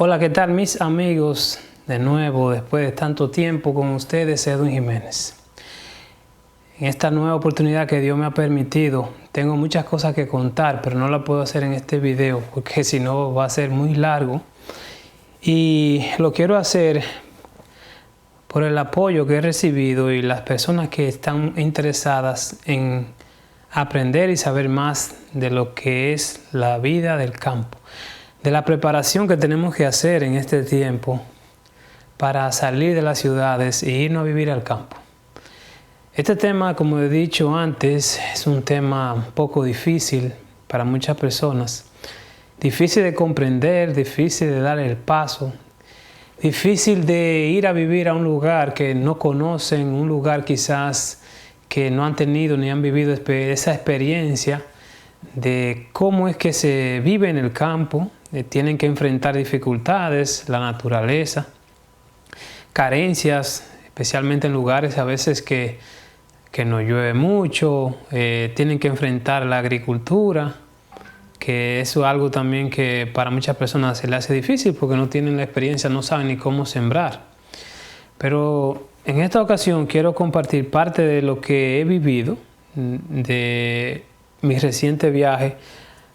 Hola, ¿qué tal mis amigos? De nuevo, después de tanto tiempo con ustedes, Edwin Jiménez. En esta nueva oportunidad que Dios me ha permitido, tengo muchas cosas que contar, pero no las puedo hacer en este video porque si no va a ser muy largo. Y lo quiero hacer por el apoyo que he recibido y las personas que están interesadas en aprender y saber más de lo que es la vida del campo, de la preparación que tenemos que hacer en este tiempo para salir de las ciudades e irnos a vivir al campo. Este tema, como he dicho antes, es un tema un poco difícil para muchas personas. Difícil de comprender, difícil de dar el paso, difícil de ir a vivir a un lugar que no conocen, un lugar quizás que no han tenido ni han vivido esa experiencia de cómo es que se vive en el campo. Tienen que enfrentar dificultades, la naturaleza, carencias, especialmente en lugares a veces que no llueve mucho, tienen que enfrentar la agricultura, que eso es algo también que para muchas personas se le hace difícil porque no tienen la experiencia, no saben ni cómo sembrar. Pero en esta ocasión quiero compartir parte de lo que he vivido, de mi reciente viaje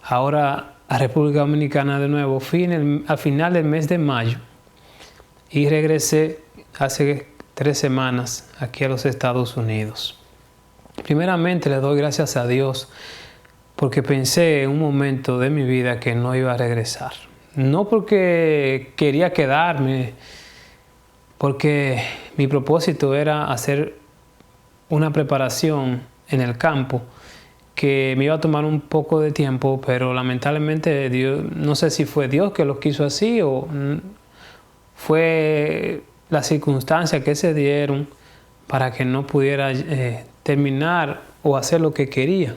ahora a República Dominicana de nuevo. Fui al final del mes de mayo y regresé hace 3 semanas aquí a los Estados Unidos. Primeramente le doy gracias a Dios porque pensé en un momento de mi vida que no iba a regresar. No porque quería quedarme, porque mi propósito era hacer una preparación en el campo que me iba a tomar un poco de tiempo, pero lamentablemente Dios, no sé si fue Dios que lo quiso así o fue las circunstancias que se dieron para que no pudiera terminar o hacer lo que quería.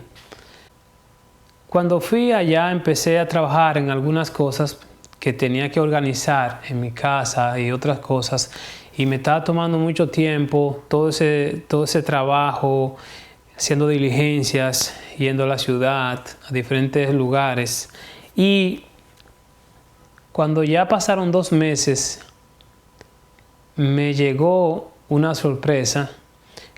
Cuando fui allá empecé a trabajar en algunas cosas que tenía que organizar en mi casa y otras cosas, y me estaba tomando mucho tiempo, todo ese trabajo, haciendo diligencias, yendo a la ciudad, a diferentes lugares. Y cuando ya pasaron 2 meses, me llegó una sorpresa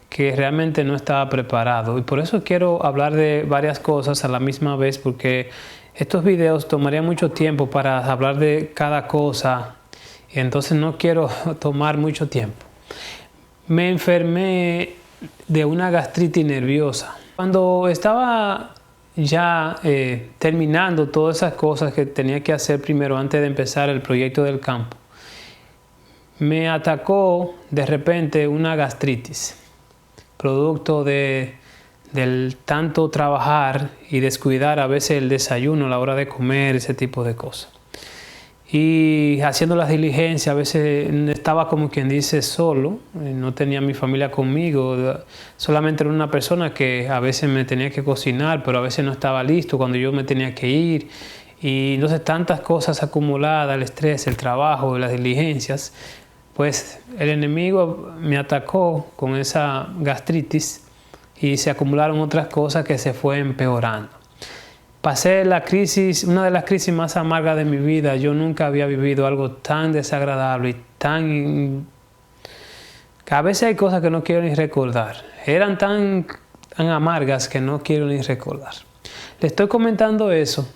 que realmente no estaba preparado. Y por eso quiero hablar de varias cosas a la misma vez, porque estos videos tomarían mucho tiempo para hablar de cada cosa, y entonces no quiero tomar mucho tiempo. Me enfermé de una gastritis nerviosa. Cuando estaba ya terminando todas esas cosas que tenía que hacer primero antes de empezar el proyecto del campo, me atacó de repente una gastritis, producto del tanto trabajar y descuidar a veces el desayuno a la hora de comer, ese tipo de cosas. Y haciendo las diligencias, a veces estaba como quien dice solo, no tenía mi familia conmigo, solamente era una persona que a veces me tenía que cocinar, pero a veces no estaba listo cuando yo me tenía que ir. Y entonces tantas cosas acumuladas, el estrés, el trabajo, las diligencias, pues el enemigo me atacó con esa gastritis y se acumularon otras cosas que se fue empeorando. Pasé la crisis, una de las crisis más amargas de mi vida. Yo nunca había vivido algo tan desagradable y que a veces hay cosas que no quiero ni recordar. Eran tan amargas que no quiero ni recordar. Le estoy comentando eso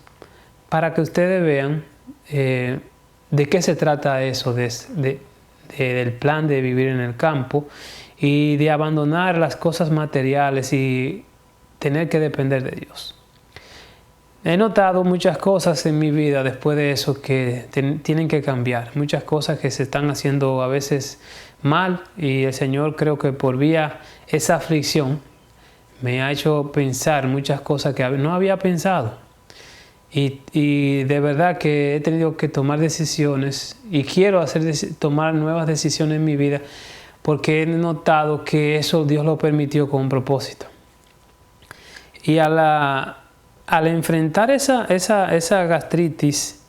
para que ustedes vean de qué se trata eso, del plan de vivir en el campo y de abandonar las cosas materiales y tener que depender de Dios. He notado muchas cosas en mi vida después de eso que tienen que cambiar, muchas cosas que se están haciendo a veces mal, y el Señor, creo que por vía esa aflicción me ha hecho pensar muchas cosas que no había pensado, y de verdad que he tenido que tomar decisiones y quiero tomar nuevas decisiones en mi vida porque he notado que eso Dios lo permitió con un propósito. Y al enfrentar esa gastritis,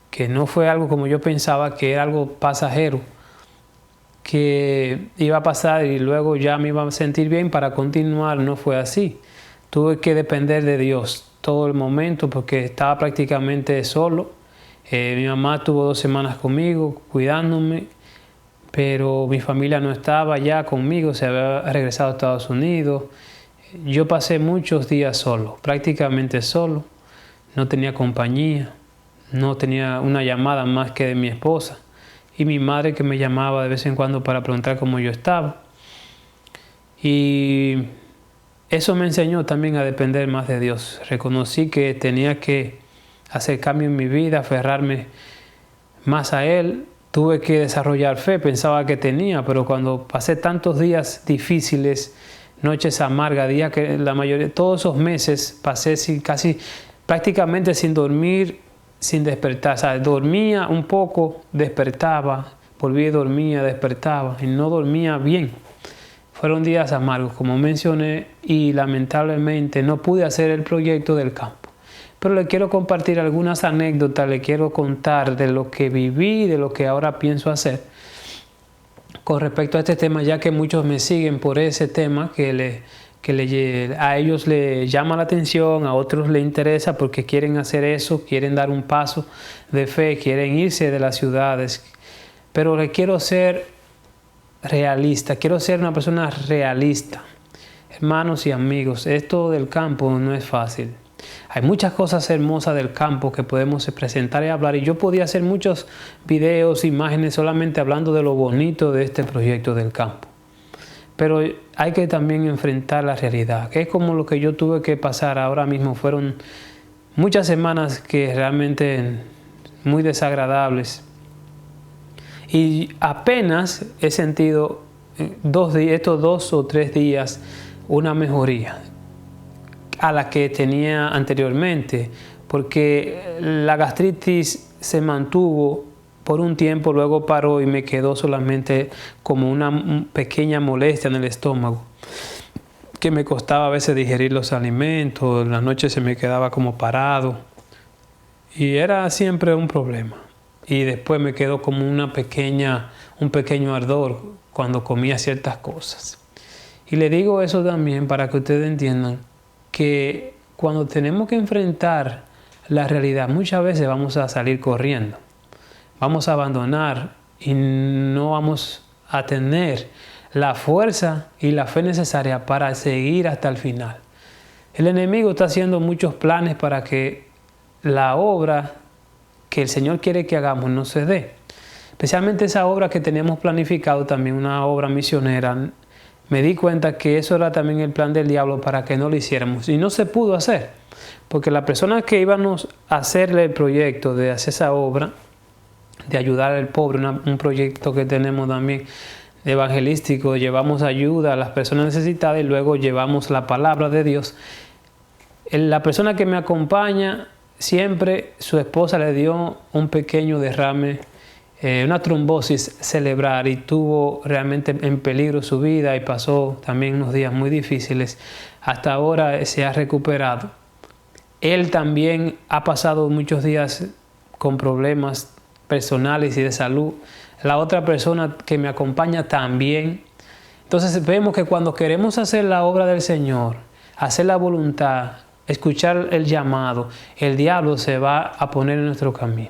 que no fue algo como yo pensaba, que era algo pasajero, que iba a pasar y luego ya me iba a sentir bien para continuar, no fue así. Tuve que depender de Dios todo el momento porque estaba prácticamente solo Mi mamá estuvo 2 semanas conmigo, cuidándome, pero mi familia no estaba ya conmigo, se había regresado a Estados Unidos. Yo pasé muchos días solo, prácticamente solo. No tenía compañía, no tenía una llamada más que de mi esposa y mi madre, que me llamaba de vez en cuando para preguntar cómo yo estaba. Y eso me enseñó también a depender más de Dios. Reconocí que tenía que hacer cambio en mi vida, aferrarme más a Él. Tuve que desarrollar fe, pensaba que tenía, pero cuando pasé tantos días difíciles, noches amargas, días que la mayoría, todos esos meses pasé prácticamente sin dormir, sin despertar. O sea, dormía un poco, despertaba, volvía y dormía, despertaba, y no dormía bien. Fueron días amargos, como mencioné, y lamentablemente no pude hacer el proyecto del campo. Pero le quiero compartir algunas anécdotas, le quiero contar de lo que viví, de lo que ahora pienso hacer con respecto a este tema, ya que muchos me siguen por ese tema a ellos les llama la atención, a otros les interesa porque quieren hacer eso, quieren dar un paso de fe, quieren irse de las ciudades. Pero le quiero ser realista, quiero ser una persona realista. Hermanos y amigos, esto del campo no es fácil. Hay muchas cosas hermosas del campo que podemos presentar y hablar, y yo podía hacer muchos videos, imágenes solamente hablando de lo bonito de este proyecto del campo. Pero hay que también enfrentar la realidad, que es como lo que yo tuve que pasar ahora mismo. Fueron muchas semanas que realmente muy desagradables. Y apenas he sentido estos 2 o 3 días una mejoría a la que tenía anteriormente, porque la gastritis se mantuvo por un tiempo, luego paró y me quedó solamente como una pequeña molestia en el estómago, que me costaba a veces digerir los alimentos, en las noches se me quedaba como parado y era siempre un problema. Y después me quedó como un pequeño ardor cuando comía ciertas cosas. Y le digo eso también para que ustedes entiendan que cuando tenemos que enfrentar la realidad, muchas veces vamos a salir corriendo. Vamos a abandonar y no vamos a tener la fuerza y la fe necesaria para seguir hasta el final. El enemigo está haciendo muchos planes para que la obra que el Señor quiere que hagamos no se dé. Especialmente esa obra que teníamos planificado, también una obra misionera. Me di cuenta que eso era también el plan del diablo para que no lo hiciéramos. Y no se pudo hacer, porque la persona que íbamos a hacerle el proyecto de hacer esa obra, de ayudar al pobre, un proyecto que tenemos también evangelístico, llevamos ayuda a las personas necesitadas y luego llevamos la palabra de Dios. La persona que me acompaña, siempre su esposa le dio un pequeño derrame, una trombosis cerebral, y tuvo realmente en peligro su vida y pasó también unos días muy difíciles. Hasta ahora se ha recuperado. Él también ha pasado muchos días con problemas personales y de salud. La otra persona que me acompaña también. Entonces vemos que cuando queremos hacer la obra del Señor, hacer la voluntad, escuchar el llamado, el diablo se va a poner en nuestro camino.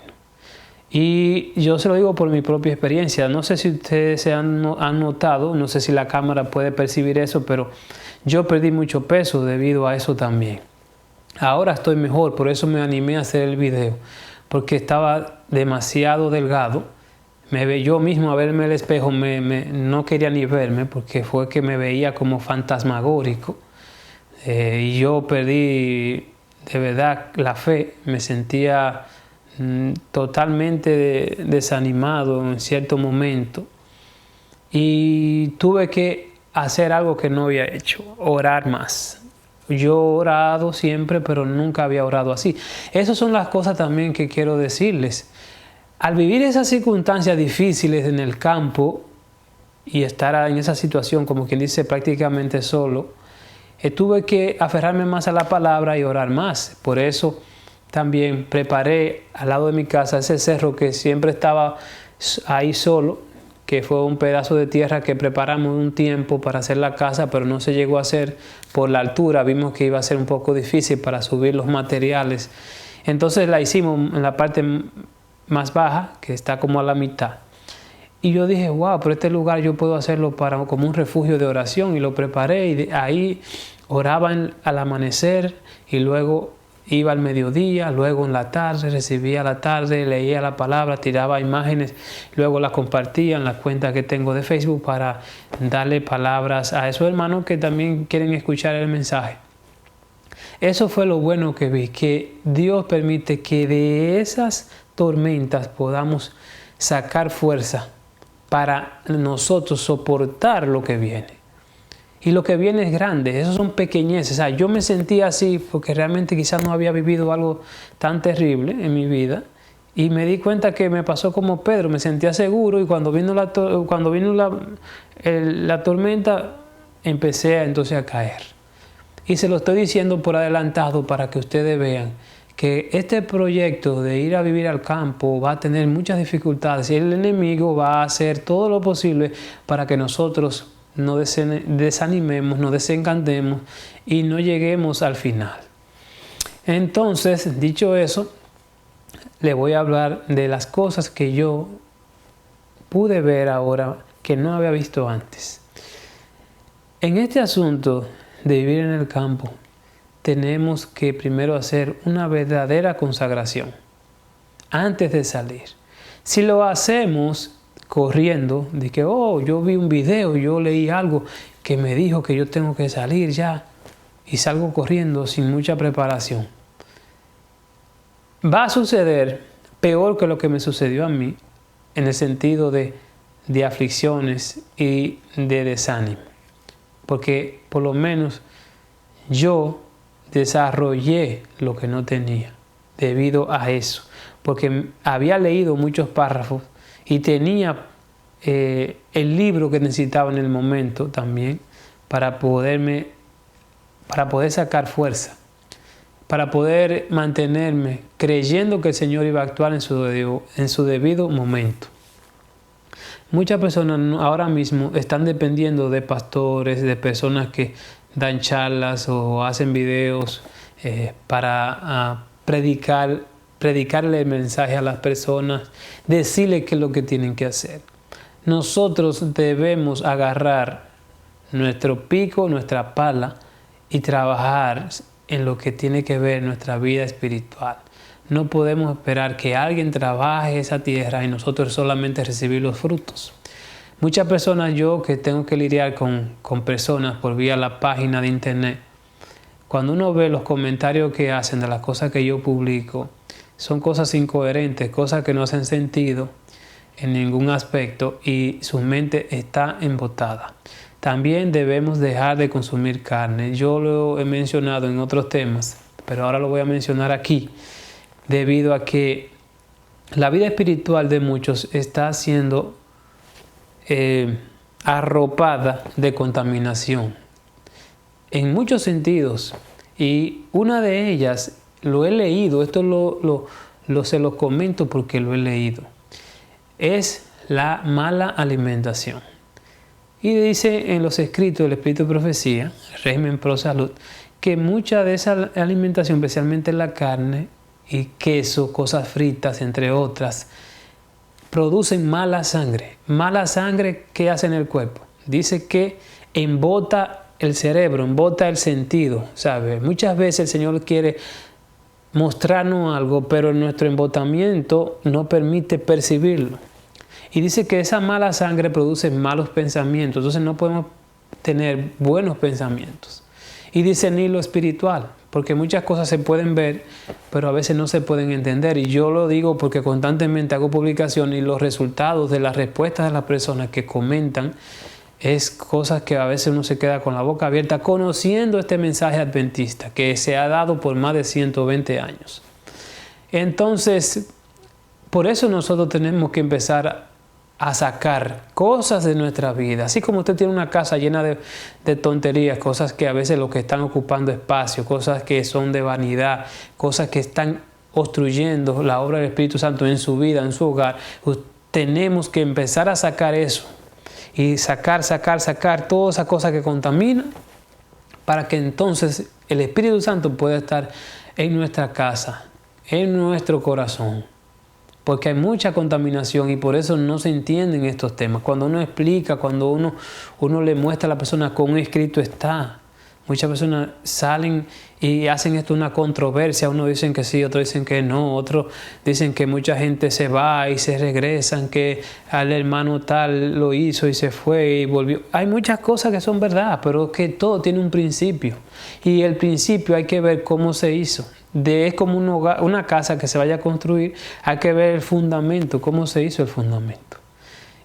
Y yo se lo digo por mi propia experiencia. No sé si ustedes se han notado, no sé si la cámara puede percibir eso, pero yo perdí mucho peso debido a eso también. Ahora estoy mejor, por eso me animé a hacer el video, porque estaba demasiado delgado. Yo mismo a verme al espejo no quería ni verme, porque fue que me veía como fantasmagórico. Y yo perdí de verdad la fe, me sentía totalmente desanimado en cierto momento y tuve que hacer algo que no había hecho, orar más. Yo he orado siempre, pero nunca había orado así. Esas son las cosas también que quiero decirles. Al vivir esas circunstancias difíciles en el campo y estar en esa situación, como quien dice, prácticamente solo, tuve que aferrarme más a la palabra y orar más. Por eso también preparé al lado de mi casa ese cerro que siempre estaba ahí solo, que fue un pedazo de tierra que preparamos un tiempo para hacer la casa, pero no se llegó a hacer por la altura. Vimos que iba a ser un poco difícil para subir los materiales. Entonces la hicimos en la parte más baja, que está como a la mitad. Y yo dije, wow, pero este lugar yo puedo hacerlo como un refugio de oración, y lo preparé, y ahí oraba al amanecer, y luego iba al mediodía, luego en la tarde, recibía a la tarde, leía la palabra, tiraba imágenes, luego las compartía en las cuentas que tengo de Facebook para darle palabras a esos hermanos que también quieren escuchar el mensaje. Eso fue lo bueno que vi, que Dios permite que de esas tormentas podamos sacar fuerza para nosotros soportar lo que viene. Y lo que viene es grande, esos son pequeñeces. O sea, yo me sentía así porque realmente quizás no había vivido algo tan terrible en mi vida. Y me di cuenta que me pasó como Pedro, me sentía seguro, y cuando vino la tormenta empecé entonces a caer. Y se lo estoy diciendo por adelantado para que ustedes vean que este proyecto de ir a vivir al campo va a tener muchas dificultades, y el enemigo va a hacer todo lo posible para que nosotros no desanimemos, no desencantemos y no lleguemos al final. Entonces, dicho eso, le voy a hablar de las cosas que yo pude ver ahora que no había visto antes. En este asunto de vivir en el campo, tenemos que primero hacer una verdadera consagración antes de salir. Si lo hacemos corriendo, de que, yo vi un video, yo leí algo que me dijo que yo tengo que salir ya, y salgo corriendo sin mucha preparación, va a suceder peor que lo que me sucedió a mí, en el sentido de aflicciones y de desánimo. Porque por lo menos yo desarrollé lo que no tenía debido a eso, porque había leído muchos párrafos y tenía el libro que necesitaba en el momento también para poder sacar fuerza, para poder mantenerme creyendo que el Señor iba a actuar en su debido momento. Muchas personas ahora mismo están dependiendo de pastores, de personas que dan charlas o hacen videos para predicarle el mensaje a las personas, decirles qué es lo que tienen que hacer. Nosotros debemos agarrar nuestro pico, nuestra pala, y trabajar en lo que tiene que ver nuestra vida espiritual. No podemos esperar que alguien trabaje esa tierra y nosotros solamente recibir los frutos. Muchas personas, yo que tengo que lidiar con personas por vía la página de internet, cuando uno ve los comentarios que hacen de las cosas que yo publico, son cosas incoherentes, cosas que no hacen sentido en ningún aspecto, y su mente está embotada. También debemos dejar de consumir carne. Yo lo he mencionado en otros temas, pero ahora lo voy a mencionar aquí, debido a que la vida espiritual de muchos está siendo arropada de contaminación en muchos sentidos, y una de ellas lo he leído, esto se lo comento porque lo he leído, es la mala alimentación. Y dice en los escritos del Espíritu de Profecía, régimen pro salud, que mucha de esa alimentación, especialmente la carne y queso, cosas fritas, entre otras, producen mala sangre. Mala sangre, ¿qué hace en el cuerpo? Dice que embota el cerebro, embota el sentido, ¿sabe? Muchas veces el Señor quiere mostrarnos algo, pero nuestro embotamiento no permite percibirlo. Y dice que esa mala sangre produce malos pensamientos, entonces no podemos tener buenos pensamientos. Y discernir lo espiritual, porque muchas cosas se pueden ver, pero a veces no se pueden entender. Y yo lo digo porque constantemente hago publicaciones, y los resultados de las respuestas de las personas que comentan es cosas que a veces uno se queda con la boca abierta conociendo este mensaje adventista que se ha dado por más de 120 años. Entonces, por eso nosotros tenemos que empezar a sacar cosas de nuestra vida. Así como usted tiene una casa llena de tonterías, cosas que a veces lo que están ocupando espacio, cosas que son de vanidad, cosas que están obstruyendo la obra del Espíritu Santo en su vida, en su hogar, tenemos que empezar a sacar eso. Y sacar todas esas cosas que contaminan, para que entonces el Espíritu Santo pueda estar en nuestra casa, en nuestro corazón. porque hay mucha contaminación y por eso no se entienden estos temas. Cuando uno explica, cuando uno le muestra a la persona cómo escrito está, muchas personas salen y hacen esto una controversia. Unos dicen que sí, otros dicen que no, otros dicen que mucha gente se va y se regresan, que al hermano tal lo hizo y se fue y volvió. Hay muchas cosas que son verdad, pero que todo tiene un principio. Y el principio hay que ver cómo se hizo. Es como una casa que se vaya a construir, hay que ver el fundamento, cómo se hizo el fundamento.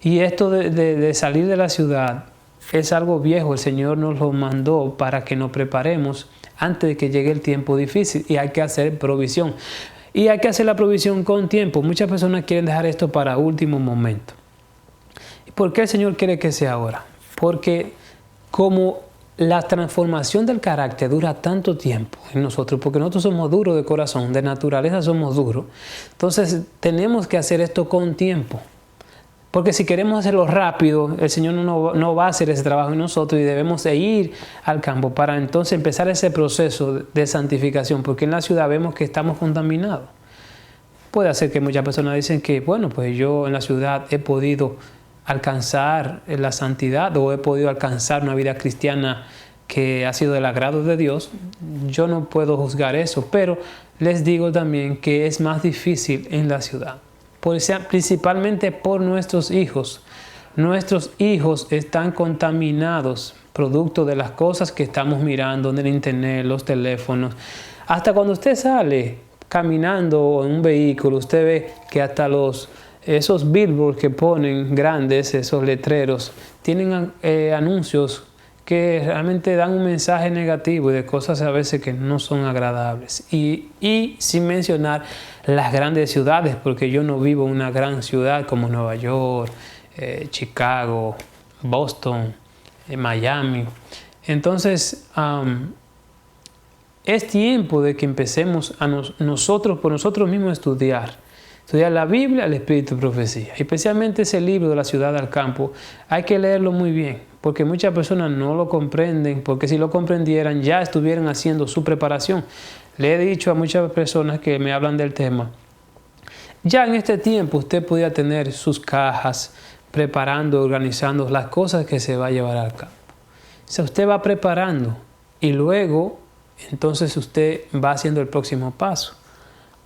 Y esto de salir de la ciudad es algo viejo. El Señor nos lo mandó para que nos preparemos antes de que llegue el tiempo difícil, y hay que hacer provisión. Y hay que hacer la provisión con tiempo. Muchas personas quieren dejar esto para último momento. ¿Por qué el Señor quiere que sea ahora? Porque como la transformación del carácter dura tanto tiempo en nosotros, porque nosotros somos duros de corazón, de naturaleza somos duros, entonces tenemos que hacer esto con tiempo. Porque si queremos hacerlo rápido, el Señor no va a hacer ese trabajo en nosotros, y debemos de ir al campo para entonces empezar ese proceso de santificación, porque en la ciudad vemos que estamos contaminados. Puede ser que muchas personas dicen que, bueno, pues yo en la ciudad he podido alcanzar la santidad o he podido alcanzar una vida cristiana que ha sido del agrado de Dios. Yo no puedo juzgar eso, pero les digo también que es más difícil en la ciudad. Principalmente por nuestros hijos. Nuestros hijos están contaminados producto de las cosas que estamos mirando en el internet, los teléfonos. Hasta cuando usted sale caminando en un vehículo, usted ve que hasta esos billboards que ponen grandes, esos letreros, tienen anuncios que realmente dan un mensaje negativo y de cosas a veces que no son agradables. Y sin mencionar las grandes ciudades, porque yo no vivo en una gran ciudad como Nueva York, Chicago, Boston, Miami. Entonces, es tiempo de que empecemos por nosotros mismos a estudiar la Biblia, el Espíritu y Profecía. Especialmente ese libro de la ciudad al campo, hay que leerlo muy bien, porque muchas personas no lo comprenden, porque si lo comprendieran ya estuvieran haciendo su preparación. Le he dicho a muchas personas que me hablan del tema, ya en este tiempo usted podría tener sus cajas preparando, organizando las cosas que se va a llevar al campo. O sea, usted va preparando y luego entonces usted va haciendo el próximo paso.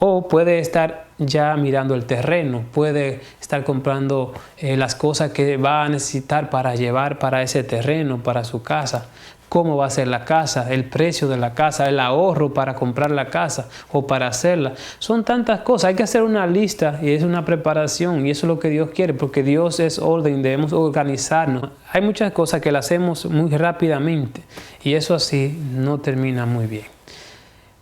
O puede estar ya mirando el terreno, puede estar comprando las cosas que va a necesitar para llevar para ese terreno, para su casa. Cómo va a ser la casa, el precio de la casa, el ahorro para comprar la casa o para hacerla. Son tantas cosas, hay que hacer una lista y es una preparación, y eso es lo que Dios quiere, porque Dios es orden, debemos organizarnos. Hay muchas cosas que las hacemos muy rápidamente y eso así no termina muy bien.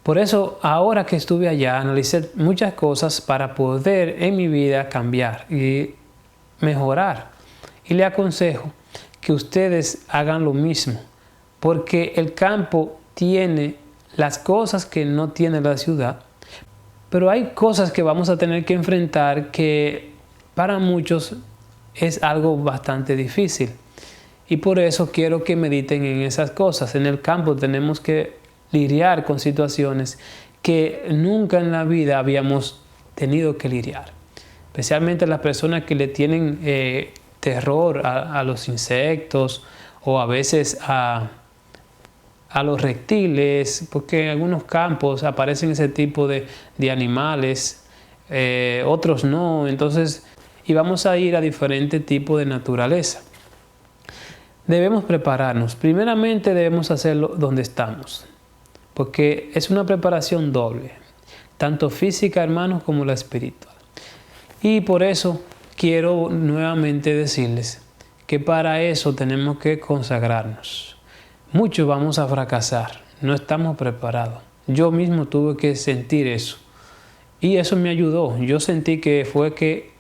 Por eso, ahora que estuve allá, analicé muchas cosas para poder en mi vida cambiar y mejorar. Y le aconsejo que ustedes hagan lo mismo, porque el campo tiene las cosas que no tiene la ciudad, pero hay cosas que vamos a tener que enfrentar que para muchos es algo bastante difícil. Y por eso quiero que mediten en esas cosas. En el campo tenemos que lidiar con situaciones que nunca en la vida habíamos tenido que lidiar. Especialmente las personas que le tienen terror a los insectos o a veces a los reptiles, porque en algunos campos aparecen ese tipo de animales, otros no. Entonces, y vamos a ir a diferentes tipos de naturaleza. Debemos prepararnos. Primeramente debemos hacerlo donde estamos, porque es una preparación doble, tanto física, hermanos, como la espiritual. Y por eso quiero nuevamente decirles que para eso tenemos que consagrarnos. Muchos vamos a fracasar, no estamos preparados. Yo mismo tuve que sentir eso y eso me ayudó. Yo sentí que fue que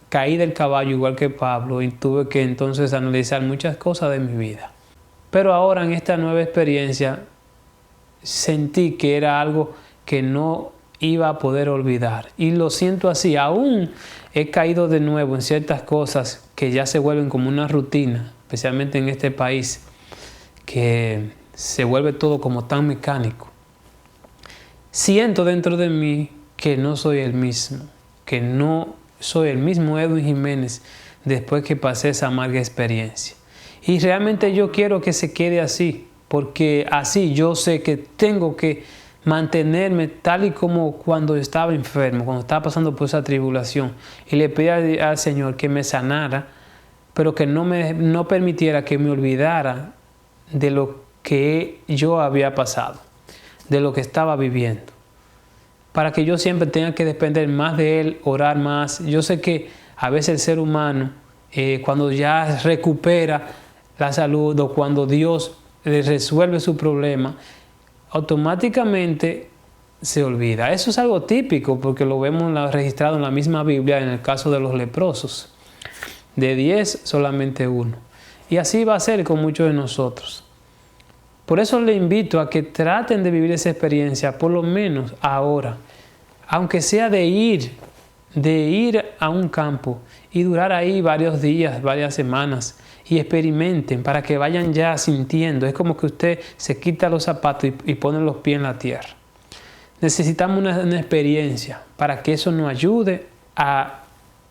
caí del caballo igual que Pablo y tuve que entonces analizar muchas cosas de mi vida. Pero ahora en esta nueva experiencia sentí que era algo que no iba a poder olvidar y lo siento así. Aún he caído de nuevo en ciertas cosas que ya se vuelven como una rutina, especialmente en este país, que se vuelve todo como tan mecánico. Siento dentro de mí que no soy el mismo, que no soy el mismo Edwin Jiménez después que pasé esa amarga experiencia. Y realmente yo quiero que se quede así, porque así yo sé que tengo que mantenerme tal y como cuando estaba enfermo, cuando estaba pasando por esa tribulación, y le pedí al Señor que me sanara, pero que no permitiera que me olvidara de lo que yo había pasado, de lo que estaba viviendo, para que yo siempre tenga que depender más de Él, orar más. Yo sé que a veces el ser humano, cuando ya recupera la salud o cuando Dios le resuelve su problema, automáticamente se olvida. Eso es algo típico porque lo vemos registrado en la misma Biblia en el caso de los leprosos. De 10, solamente 1. Y así va a ser con muchos de nosotros. Por eso le invito a que traten de vivir esa experiencia, por lo menos ahora. Aunque sea de ir a un campo y durar ahí varios días, varias semanas, y experimenten para que vayan ya sintiendo. Es como que usted se quita los zapatos y pone los pies en la tierra. Necesitamos una experiencia para que eso nos ayude a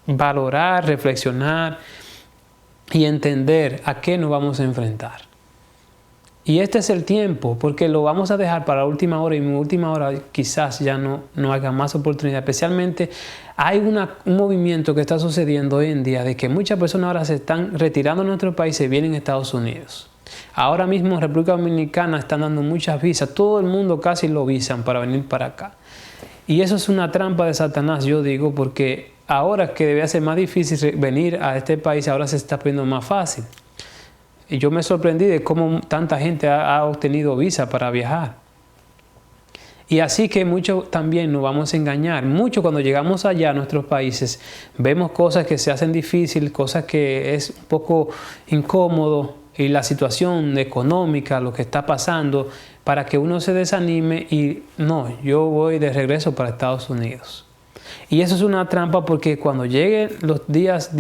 valorar, reflexionar y entender a qué nos vamos a enfrentar. Y este es el tiempo, porque lo vamos a dejar para la última hora, y en última hora quizás ya no haya más oportunidad. Especialmente hay un movimiento que está sucediendo hoy en día de que muchas personas ahora se están retirando de nuestro país y vienen a Estados Unidos. Ahora mismo en República Dominicana están dando muchas visas, todo el mundo casi lo visan para venir para acá. Y eso es una trampa de Satanás, yo digo, porque ahora que debía ser más difícil venir a este país, ahora se está poniendo más fácil. Y yo me sorprendí de cómo tanta gente ha obtenido visa para viajar. Y así que mucho también nos vamos a engañar. Mucho cuando llegamos allá a nuestros países, vemos cosas que se hacen difíciles, cosas que es un poco incómodo, y la situación económica, lo que está pasando, para que uno se desanime y no, yo voy de regreso para Estados Unidos. Y eso es una trampa, porque cuando lleguen los días...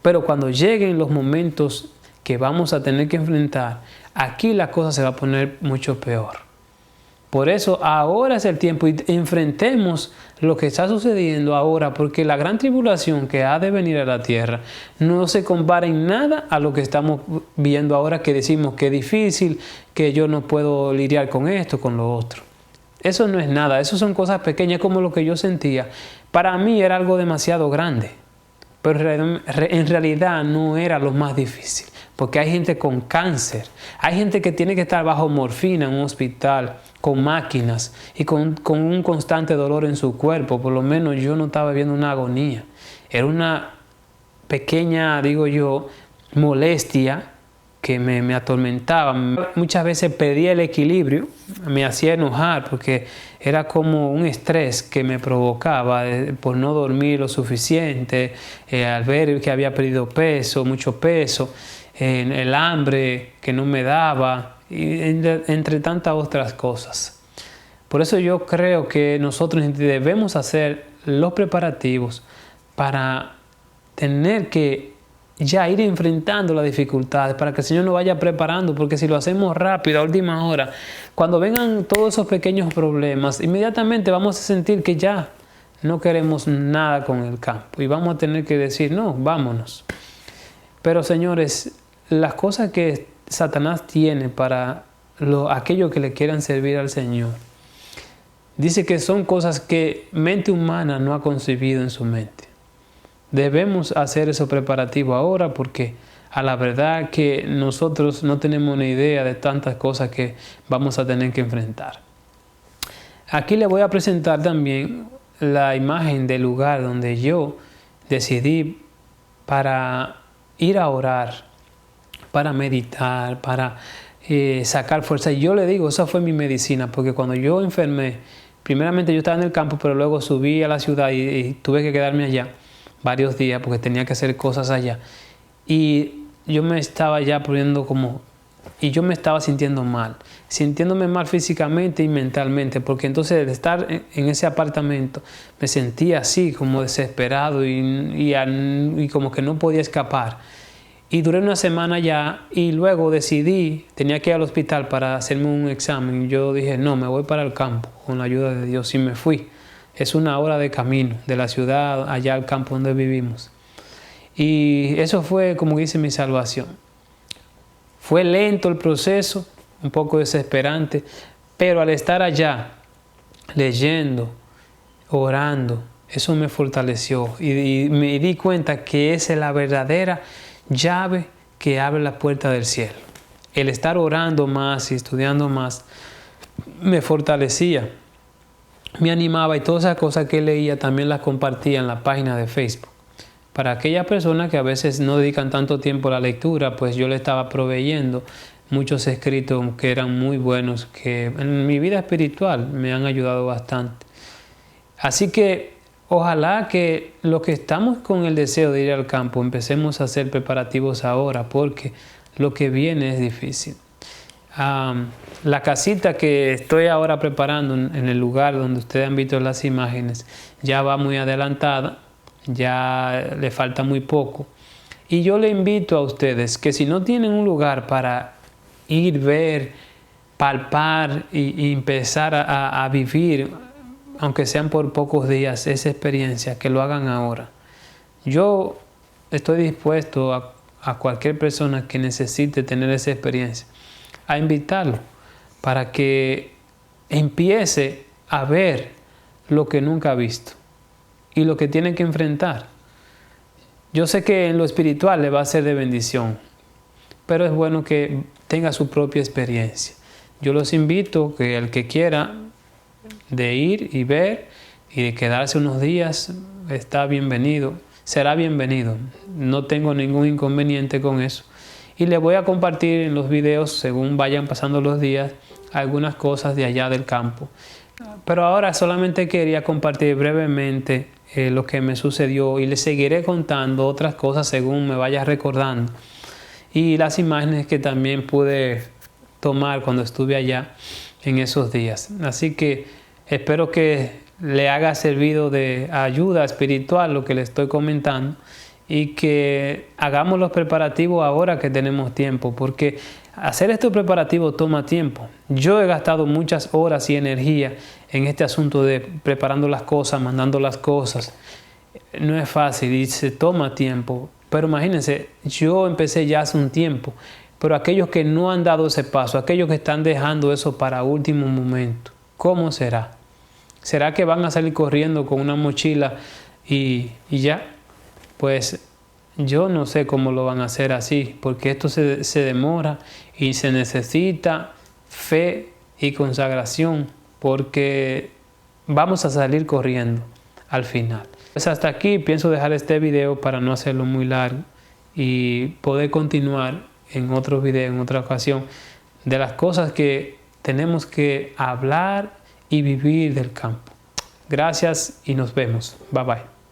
Pero cuando lleguen los momentos que vamos a tener que enfrentar, aquí la cosa se va a poner mucho peor. Por eso ahora es el tiempo, y enfrentemos lo que está sucediendo ahora, porque la gran tribulación que ha de venir a la tierra no se compara en nada a lo que estamos viendo ahora, que decimos que es difícil, que yo no puedo lidiar con esto, con lo otro. Eso no es nada, eso son cosas pequeñas como lo que yo sentía. Para mí era algo demasiado grande. Pero en realidad no era lo más difícil, porque hay gente con cáncer, hay gente que tiene que estar bajo morfina en un hospital, con máquinas y con un constante dolor en su cuerpo. Por lo menos yo no estaba viendo una agonía. Era una pequeña, digo yo, molestia que me atormentaba. Muchas veces perdía el equilibrio, me hacía enojar porque era como un estrés que me provocaba por no dormir lo suficiente, al ver que había perdido peso, mucho peso, el hambre que no me daba, y entre tantas otras cosas. Por eso yo creo que nosotros debemos hacer los preparativos para tener que ya ir enfrentando las dificultades, para que el Señor nos vaya preparando, porque si lo hacemos rápido, a última hora, cuando vengan todos esos pequeños problemas, inmediatamente vamos a sentir que ya no queremos nada con el campo y vamos a tener que decir, no, vámonos. Pero señores, las cosas que Satanás tiene para aquellos que le quieran servir al Señor, dice que son cosas que mente humana no ha concebido en su mente. Debemos hacer esos preparativos ahora, porque a la verdad que nosotros no tenemos ni idea de tantas cosas que vamos a tener que enfrentar. Aquí les voy a presentar también la imagen del lugar donde yo decidí para ir a orar, para meditar, para sacar fuerza. Y yo le digo, esa fue mi medicina, porque cuando yo enfermé, primeramente yo estaba en el campo, pero luego subí a la ciudad y tuve que quedarme allá varios días porque tenía que hacer cosas allá. Y yo me estaba ya poniendo y yo me estaba sintiéndome mal físicamente y mentalmente, porque entonces de estar en ese apartamento me sentía así como desesperado y como que no podía escapar. Y duré una semana ya y luego tenía que ir al hospital para hacerme un examen. Y yo dije, no, me voy para el campo con la ayuda de Dios, y me fui. Es 1 hora de camino de la ciudad allá al campo donde vivimos. Y eso fue, como dice, mi salvación. Fue lento el proceso, un poco desesperante, pero al estar allá, leyendo, orando, eso me fortaleció y me di cuenta que esa es la verdadera llave que abre la puerta del cielo. El estar orando más y estudiando más me fortalecía, me animaba, y todas esas cosas que leía también las compartía en la página de Facebook. Para aquellas personas que a veces no dedican tanto tiempo a la lectura, pues yo le estaba proveyendo muchos escritos que eran muy buenos, que en mi vida espiritual me han ayudado bastante. Así que ojalá que los que estamos con el deseo de ir al campo empecemos a hacer preparativos ahora, porque lo que viene es difícil. La casita que estoy ahora preparando en el lugar donde ustedes han visto las imágenes ya va muy adelantada, ya le falta muy poco. Y yo le invito a ustedes que si no tienen un lugar para ir, ver, palpar y empezar a vivir, aunque sean por pocos días, esa experiencia, que lo hagan ahora. Yo estoy dispuesto a cualquier persona que necesite tener esa experiencia, a invitarlo para que empiece a ver lo que nunca ha visto y lo que tiene que enfrentar. Yo sé que en lo espiritual le va a ser de bendición, pero es bueno que tenga su propia experiencia. Yo los invito que el que quiera de ir y ver y de quedarse unos días está bienvenido, será bienvenido. No tengo ningún inconveniente con eso. Y les voy a compartir en los videos, según vayan pasando los días, algunas cosas de allá del campo. Pero ahora solamente quería compartir brevemente lo que me sucedió, y les seguiré contando otras cosas según me vaya recordando. Y las imágenes que también pude tomar cuando estuve allá en esos días. Así que espero que le haya servido de ayuda espiritual lo que le estoy comentando, y que hagamos los preparativos ahora que tenemos tiempo, porque hacer estos preparativos toma tiempo. Yo he gastado muchas horas y energía en este asunto de preparando las cosas, mandando las cosas. No es fácil y se toma tiempo, pero imagínense, yo empecé ya hace un tiempo, pero aquellos que no han dado ese paso, aquellos que están dejando eso para último momento, ¿cómo será? ¿Será que van a salir corriendo con una mochila y ya? Pues yo no sé cómo lo van a hacer así, porque esto se demora y se necesita fe y consagración, porque vamos a salir corriendo al final. Pues hasta aquí pienso dejar este video para no hacerlo muy largo y poder continuar en otros videos, en otra ocasión, de las cosas que tenemos que hablar y vivir del campo. Gracias y nos vemos. Bye bye.